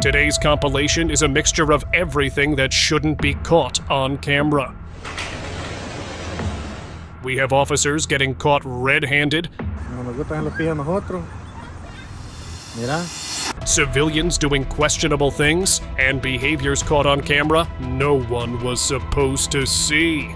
Today's compilation is a mixture of everything that shouldn't be caught on camera. We have officers getting caught red-handed, civilians doing questionable things, and behaviors caught on camera no one was supposed to see.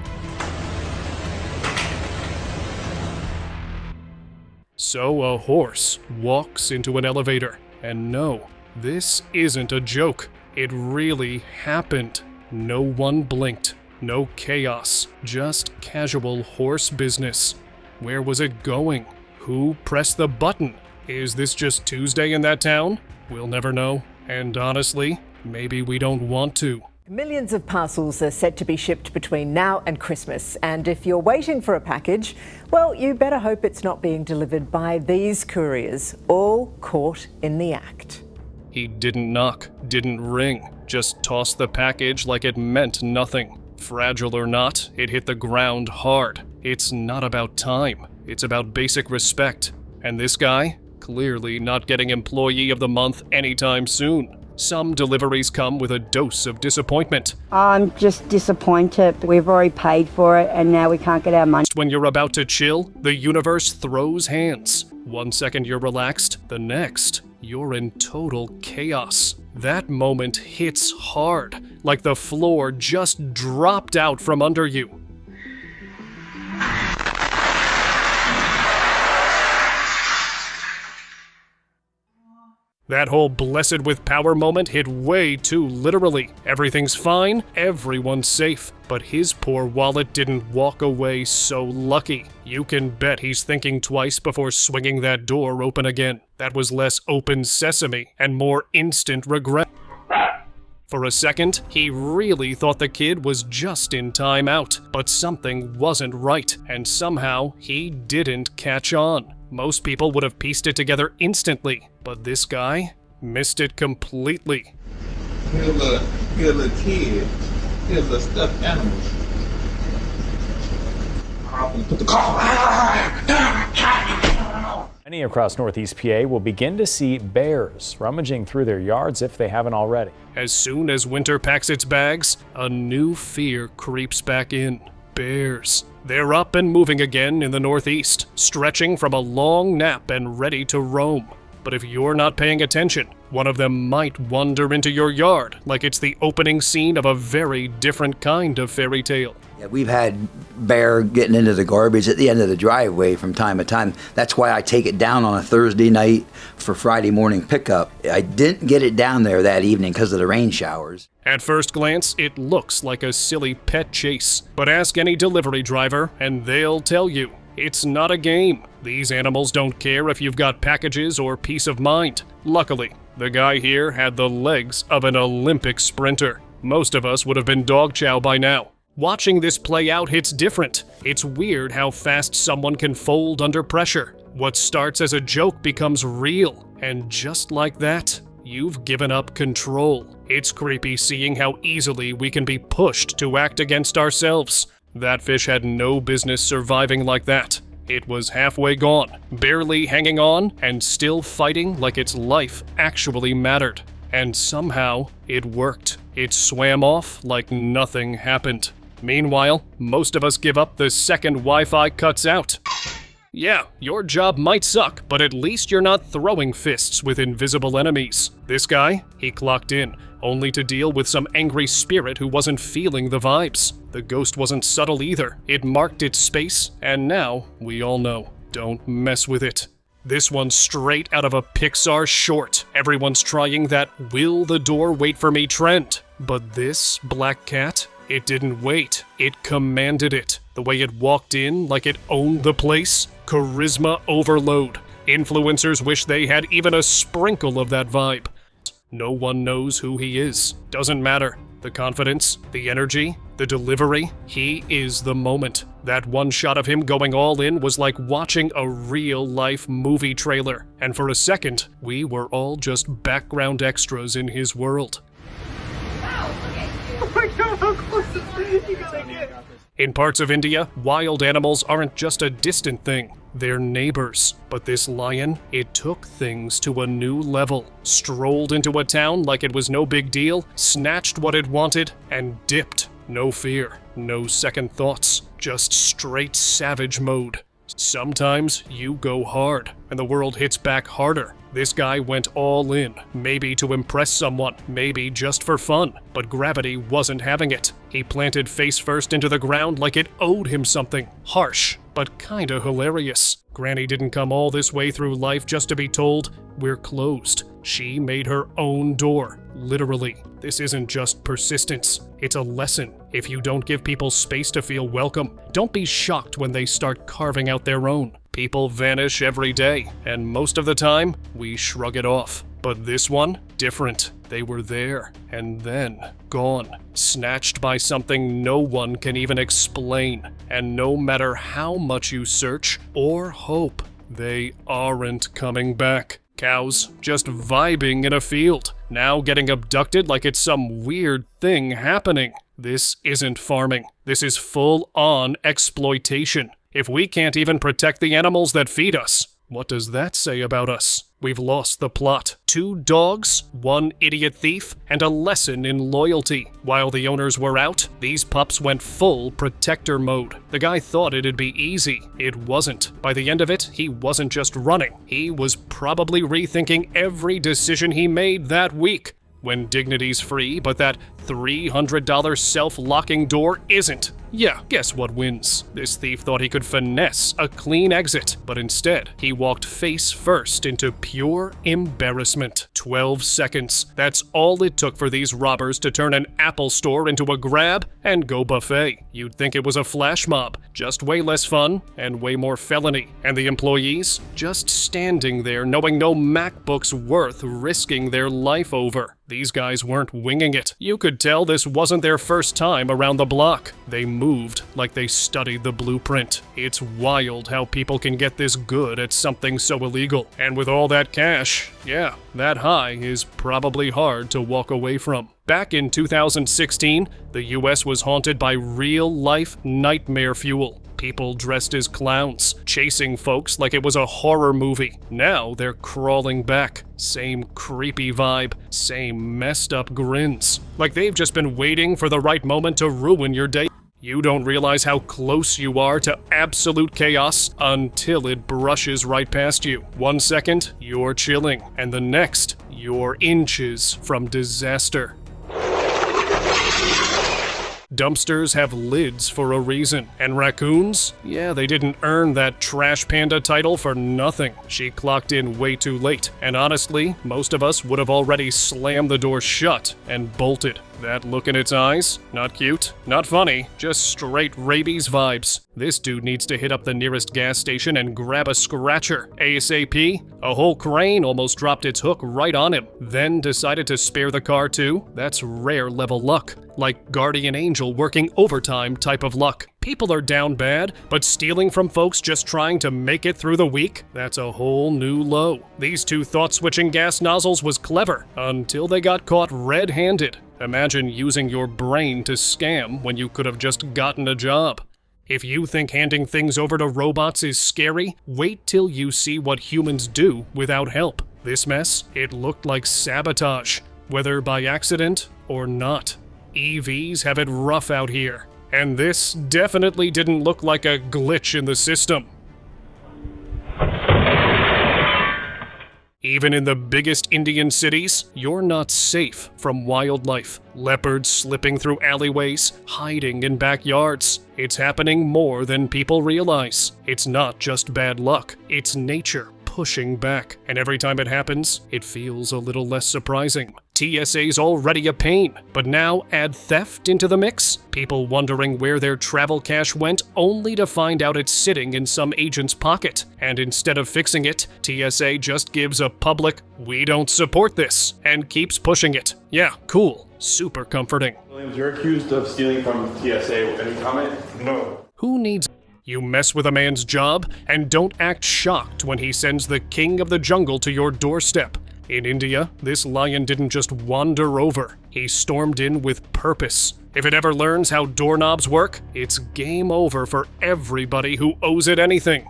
So a horse walks into an elevator, and no, this isn't a joke. It really happened. No one blinked. No chaos. Just casual horse business. Where was it going? Who pressed the button? Is this just Tuesday in that town? We'll never know. And honestly, maybe we don't want to. Millions of parcels are set to be shipped between now and Christmas, and if you're waiting for a package, well, you better hope it's not being delivered by these couriers, all caught in the act. He didn't knock, didn't ring, just tossed the package like it meant nothing. Fragile or not, it hit the ground hard. It's not about time, it's about basic respect. And this guy? Clearly not getting Employee of the Month anytime soon. Some deliveries come with a dose of disappointment. I'm just disappointed. We've already paid for it and now we can't get our money. When you're about to chill, the universe throws hands. 1 second you're relaxed, the next, you're in total chaos. That moment hits hard, like the floor just dropped out from under you. That whole blessed with power moment hit way too literally. Everything's fine, everyone's safe, but his poor wallet didn't walk away so lucky. You can bet he's thinking twice before swinging that door open again. That was less open sesame and more instant regret. For a second, he really thought the kid was just in time out, but something wasn't right, and somehow he didn't catch on. Most people would have pieced it together instantly, but this guy missed it completely. Here's a little kid. Here's a stuffed animal. Put the Many across Northeast PA will begin to see bears rummaging through their yards if they haven't already. As soon as winter packs its bags, a new fear creeps back in. Bears. They're up and moving again in the Northeast, stretching from a long nap and ready to roam. But if you're not paying attention, one of them might wander into your yard like it's the opening scene of a very different kind of fairy tale. Yeah, we've had bear getting into the garbage at the end of the driveway from time to time. That's why I take it down on a Thursday night for Friday morning pickup. I didn't get it down there that evening because of the rain showers. At first glance, it looks like a silly pet chase, but ask any delivery driver and they'll tell you, it's not a game. These animals don't care if you've got packages or peace of mind. Luckily, the guy here had the legs of an Olympic sprinter. Most of us would have been dog chow by now. Watching this play out hits different. It's weird how fast someone can fold under pressure. What starts as a joke becomes real, and just like that, you've given up control. It's creepy seeing how easily we can be pushed to act against ourselves. That fish had no business surviving like that. It was halfway gone, barely hanging on, and still fighting like its life actually mattered. And somehow, it worked. It swam off like nothing happened. Meanwhile, most of us give up the second Wi-Fi cuts out. Yeah, your job might suck, but at least you're not throwing fists with invisible enemies. This guy, he clocked in, only to deal with some angry spirit who wasn't feeling the vibes. The ghost wasn't subtle either. It marked its space, and now we all know. Don't mess with it. This one's straight out of a Pixar short. Everyone's trying that "will the door wait for me" trend. But this black cat, it didn't wait. It commanded it. The way it walked in like it owned the place. Charisma overload. Influencers wish they had even a sprinkle of that vibe. No one knows who he is. Doesn't matter. The confidence, the energy, the delivery, he is the moment. That one shot of him going all in was like watching a real-life movie trailer. And for a second, we were all just background extras in his world. Oh my god, how close is In parts of India, wild animals aren't just a distant thing, they're neighbors. But this lion, it took things to a new level. Strolled into a town like it was no big deal, snatched what it wanted, and dipped. No fear, no second thoughts, just straight savage mode. Sometimes you go hard, and the world hits back harder. This guy went all in, maybe to impress someone, maybe just for fun, but gravity wasn't having it. He planted face first into the ground like it owed him something. Harsh, but kinda hilarious. Granny didn't come all this way through life just to be told, "We're closed." She made her own door, literally. This isn't just persistence, it's a lesson. If you don't give people space to feel welcome, don't be shocked when they start carving out their own. People vanish every day, and most of the time, we shrug it off. But this one, different. They were there, and then gone. Snatched by something no one can even explain. And no matter how much you search or hope, they aren't coming back. Cows just vibing in a field, now getting abducted like it's some weird thing happening. This isn't farming. This is full-on exploitation. If we can't even protect the animals that feed us, what does that say about us? We've lost the plot. 2 dogs, 1 idiot thief, and a lesson in loyalty. While the owners were out, these pups went full protector mode. The guy thought it'd be easy. It wasn't. By the end of it, he wasn't just running. He was probably rethinking every decision he made that week. When dignity's free, but that $300 self-locking door isn't. Yeah, guess what wins? This thief thought he could finesse a clean exit, but instead, he walked face first into pure embarrassment. 12 seconds. That's all it took for these robbers to turn an Apple store into a grab and go buffet. You'd think it was a flash mob, just way less fun and way more felony. And the employees? Just standing there knowing no MacBook's worth risking their life over. These guys weren't winging it. You could tell this wasn't their first time around the block. They moved like they studied the blueprint. It's wild how people can get this good at something so illegal. And with all that cash, yeah, that high is probably hard to walk away from. Back in 2016, the US was haunted by real-life nightmare fuel. People dressed as clowns, chasing folks like it was a horror movie. Now they're crawling back. Same creepy vibe, same messed up grins. Like they've just been waiting for the right moment to ruin your day. You don't realize how close you are to absolute chaos until it brushes right past you. 1 second, you're chilling, and the next, you're inches from disaster. Dumpsters have lids for a reason. And raccoons? Yeah, they didn't earn that trash panda title for nothing. She clocked in way too late. And honestly, most of us would have already slammed the door shut and bolted. That look in its eyes? Not cute, not funny, just straight rabies vibes. This dude needs to hit up the nearest gas station and grab a scratcher. ASAP? A whole crane almost dropped its hook right on him, then decided to spare the car too? That's rare level luck. Like guardian angel working overtime type of luck. People are down bad, but stealing from folks just trying to make it through the week? That's a whole new low. These 2 thought-switching gas nozzles was clever, until they got caught red-handed. Imagine using your brain to scam when you could have just gotten a job. If you think handing things over to robots is scary, wait till you see what humans do without help. This mess, it looked like sabotage, whether by accident or not. EVs have it rough out here. And this definitely didn't look like a glitch in the system. Even in the biggest Indian cities, you're not safe from wildlife. Leopards slipping through alleyways, hiding in backyards. It's happening more than people realize. It's not just bad luck, it's nature pushing back. And every time it happens, it feels a little less surprising. TSA's already a pain, but now add theft into the mix? People wondering where their travel cash went only to find out it's sitting in some agent's pocket. And instead of fixing it, TSA just gives a public, "We don't support this," and keeps pushing it. Yeah, cool. Super comforting. Williams, you're accused of stealing from TSA. Any comment? No. Who needs... You mess with a man's job, and don't act shocked when he sends the king of the jungle to your doorstep. In India, this lion didn't just wander over, he stormed in with purpose. If it ever learns how doorknobs work, it's game over for everybody who owes it anything.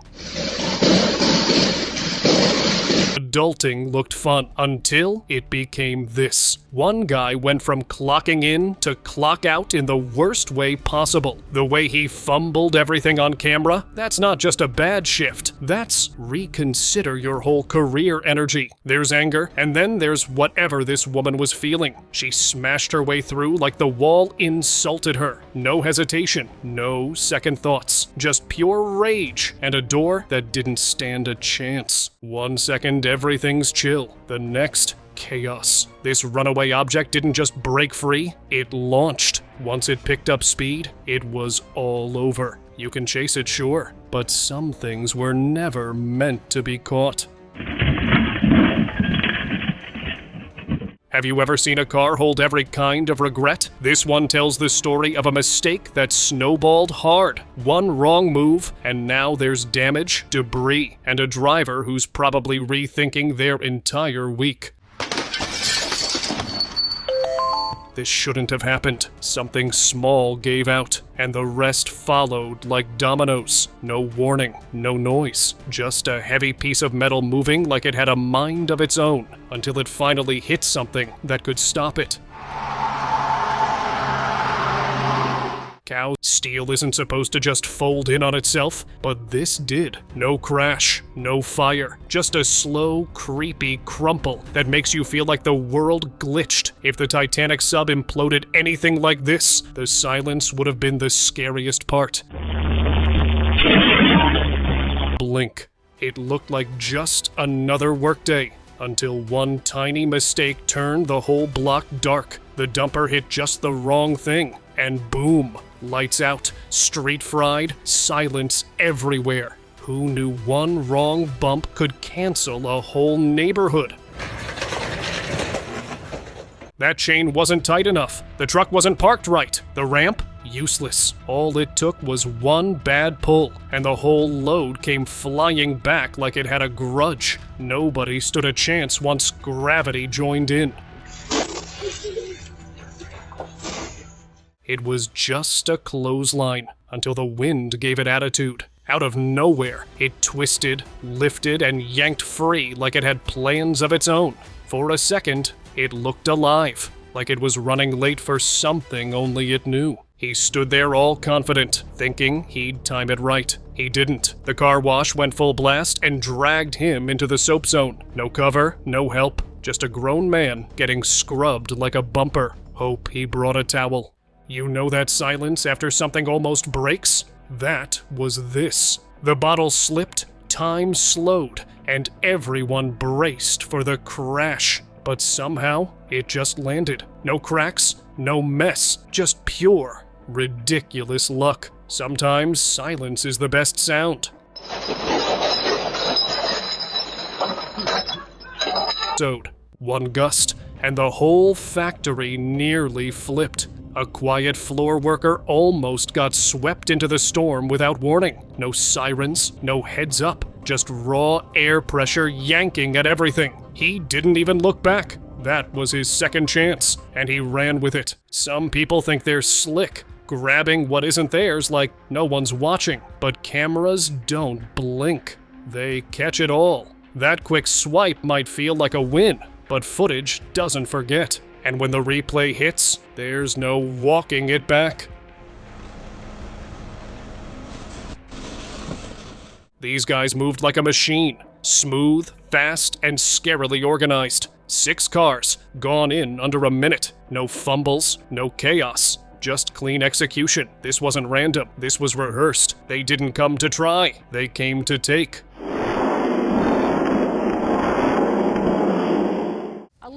Adulting looked fun until it became this. One guy went from clocking in to clock out in the worst way possible. The way he fumbled everything on camera, that's not just a bad shift. That's reconsider your whole career energy. There's anger, and then there's whatever this woman was feeling. She smashed her way through like the wall insulted her. No hesitation, no second thoughts, just pure rage and a door that didn't stand a chance. 1 second, everything's chill. The next, chaos. This runaway object didn't just break free, it launched. Once it picked up speed, it was all over. You can chase it, sure, but some things were never meant to be caught. Have you ever seen a car hold every kind of regret? This one tells the story of a mistake that snowballed hard. One wrong move, and now there's damage, debris, and a driver who's probably rethinking their entire week. This shouldn't have happened. Something small gave out, and the rest followed like dominoes. No warning, no noise, just a heavy piece of metal moving like it had a mind of its own, until it finally hit something that could stop it. Cow steel isn't supposed to just fold in on itself, but this did. No crash, no fire, just a slow, creepy crumple that makes you feel like the world glitched. If the Titanic sub imploded anything like this, the silence would have been the scariest part. Blink. It looked like just another workday, until one tiny mistake turned the whole block dark. The dumper hit just the wrong thing, and boom, lights out, street fried, silence everywhere. Who knew one wrong bump could cancel a whole neighborhood? That chain wasn't tight enough. The truck wasn't parked right. The ramp? Useless. All it took was one bad pull, and the whole load came flying back like it had a grudge. Nobody stood a chance once gravity joined in. It was just a clothesline until the wind gave it attitude. Out of nowhere, it twisted, lifted, and yanked free like it had plans of its own. For a second, it looked alive, like it was running late for something only it knew. He stood there all confident, thinking he'd time it right. He didn't. The car wash went full blast and dragged him into the soap zone. No cover, no help, just a grown man getting scrubbed like a bumper. Hope he brought a towel. You know that silence after something almost breaks? That was this. The bottle slipped, time slowed, and everyone braced for the crash. But somehow, it just landed. No cracks, no mess, just pure, ridiculous luck. Sometimes silence is the best sound. One gust, and the whole factory nearly flipped. A quiet floor worker almost got swept into the storm without warning. No sirens, no heads up, just raw air pressure yanking at everything. He didn't even look back. That was his second chance, and he ran with it. Some people think they're slick, grabbing what isn't theirs like no one's watching. But cameras don't blink. They catch it all. That quick swipe might feel like a win, but footage doesn't forget. And when the replay hits, there's no walking it back. These guys moved like a machine. Smooth, fast, and scarily organized. 6 cars, gone in under a minute. No fumbles, no chaos. Just clean execution. This wasn't random. This was rehearsed. They didn't come to try. They came to take.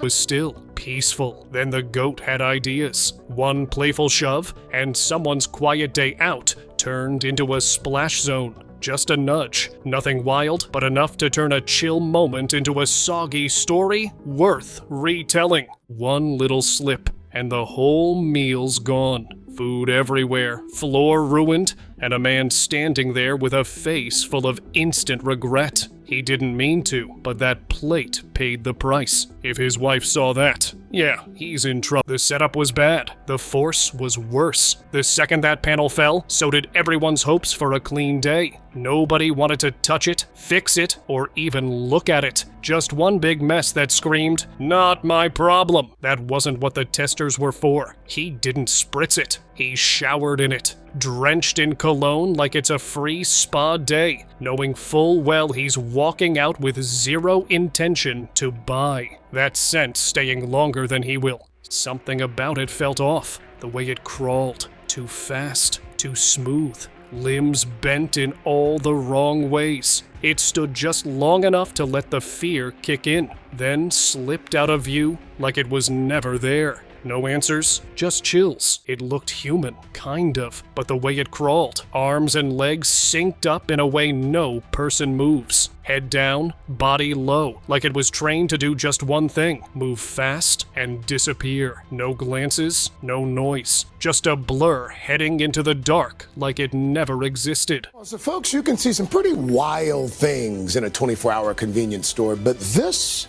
Was still peaceful. Then the goat had ideas. One playful shove, and someone's quiet day out turned into a splash zone. Just a nudge. Nothing wild, but enough to turn a chill moment into a soggy story worth retelling. One little slip, and the whole meal's gone. Food everywhere, floor ruined, and a man standing there with a face full of instant regret. He didn't mean to, but that plate paid the price. If his wife saw that, yeah, he's in trouble. The setup was bad. The force was worse. The second that panel fell, so did everyone's hopes for a clean day. Nobody wanted to touch it, fix it, or even look at it. Just one big mess that screamed, "Not my problem." That wasn't what the testers were for. He didn't spritz it. He showered in it, drenched in cologne like it's a free spa day, knowing full well he's walking out with zero intention to buy. That scent staying longer than he will. Something about it felt off. The way it crawled. Too fast. Too smooth. Limbs bent in all the wrong ways. It stood just long enough to let the fear kick in, then slipped out of view like it was never there. No answers, just chills. It looked human, kind of, but the way it crawled, arms and legs synced up in a way no person moves. Head down, body low, like it was trained to do just one thing, move fast and disappear. No glances, no noise, just a blur heading into the dark like it never existed. So folks, you can see some pretty wild things in a 24-hour convenience store, but this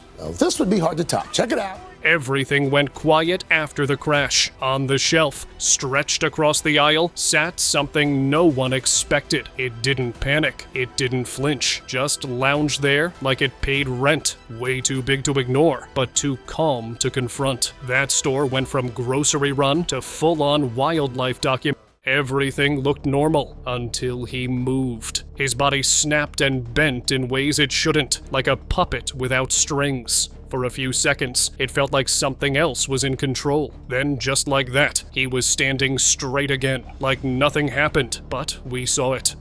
would be hard to top. Check it out. Everything went quiet after the crash. On the shelf, stretched across the aisle, sat something no one expected. It didn't panic. It didn't flinch. Just lounged there like it paid rent. Way too big to ignore, but too calm to confront. That store went from grocery run to full-on wildlife document. Everything looked normal until he moved. His body snapped and bent in ways it shouldn't, like a puppet without strings. For a few seconds, it felt like something else was in control. Then, just like that, he was standing straight again, like nothing happened, but we saw it.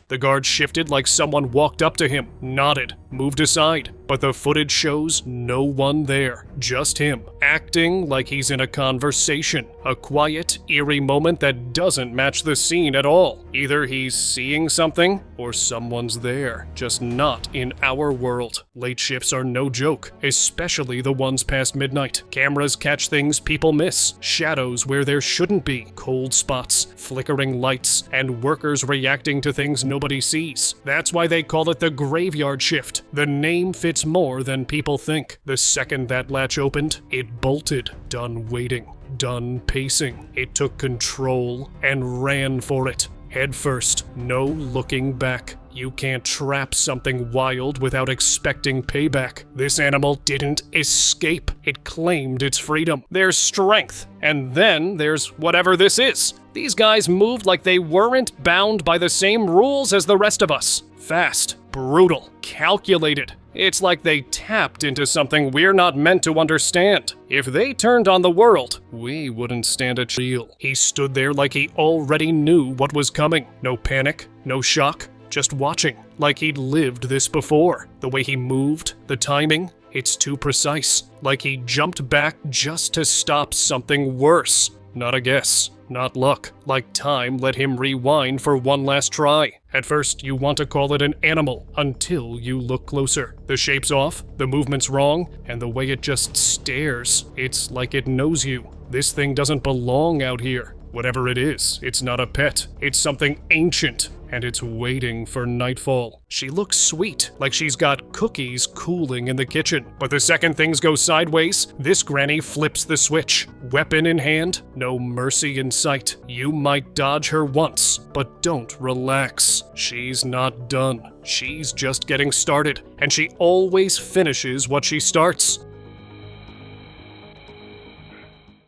The guard shifted like someone walked up to him, nodded, moved aside, but the footage shows no one there, just him, acting like he's in a conversation. A quiet, eerie moment that doesn't match the scene at all. Either he's seeing something, or someone's there, just not in our world. Late shifts are no joke, especially the ones past midnight. Cameras catch things people miss, shadows where there shouldn't be, cold spots, flickering lights, and workers reacting to things nobody sees. That's why they call it the graveyard shift. The name fits more than people think. The second that latch opened, it bolted, done waiting, done pacing. It took control and ran for it. Head first, no looking back. You can't trap something wild without expecting payback. This animal didn't escape. It claimed its freedom. There's strength. And then there's whatever this is. These guys moved like they weren't bound by the same rules as the rest of us. Fast, brutal, calculated. It's like they tapped into something we're not meant to understand. If they turned on the world, we wouldn't stand a chance. He stood there like he already knew what was coming. No panic, no shock, just watching, like he'd lived this before. The way he moved, the timing, it's too precise. Like he jumped back just to stop something worse. Not a guess, not luck. Like time let him rewind for one last try. At first, you want to call it an animal until you look closer. The shape's off, the movement's wrong, and the way it just stares. It's like it knows you. This thing doesn't belong out here. Whatever it is, it's not a pet. It's something ancient, and it's waiting for nightfall. She looks sweet, like she's got cookies cooling in the kitchen. But the second things go sideways, this granny flips the switch. Weapon in hand, no mercy in sight. You might dodge her once, but don't relax. She's not done. She's just getting started, and she always finishes what she starts.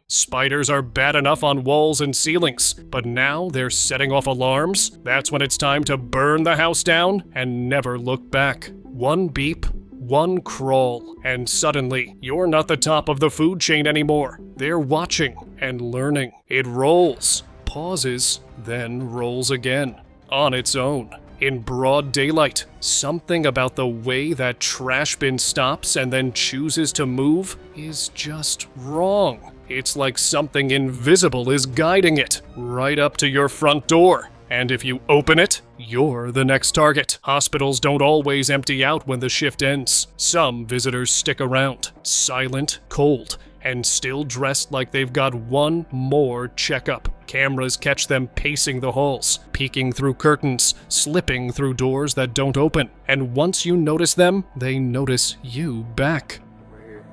Spiders are bad enough on walls and ceilings, but now they're setting off alarms. That's when it's time to burn the house down and never look back. One beep, one crawl, and suddenly you're not the top of the food chain anymore. They're watching and learning. It rolls, pauses, then rolls again, on its own. In broad daylight, something about the way that trash bin stops and then chooses to move is just wrong. It's like something invisible is guiding it right up to your front door. And if you open it, you're the next target. Hospitals don't always empty out when the shift ends. Some visitors stick around, silent, cold, and still dressed like they've got one more checkup. Cameras catch them pacing the halls, peeking through curtains, slipping through doors that don't open. And once you notice them, they notice you back. Right here.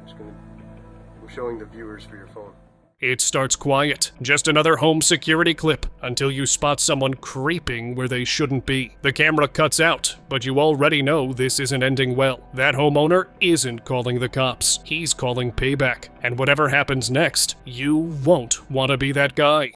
I'm showing the viewers for your phone. It starts quiet, just another home security clip, until you spot someone creeping where they shouldn't be. The camera cuts out, but you already know this isn't ending well. That homeowner isn't calling the cops. He's calling payback. And whatever happens next, you won't want to be that guy.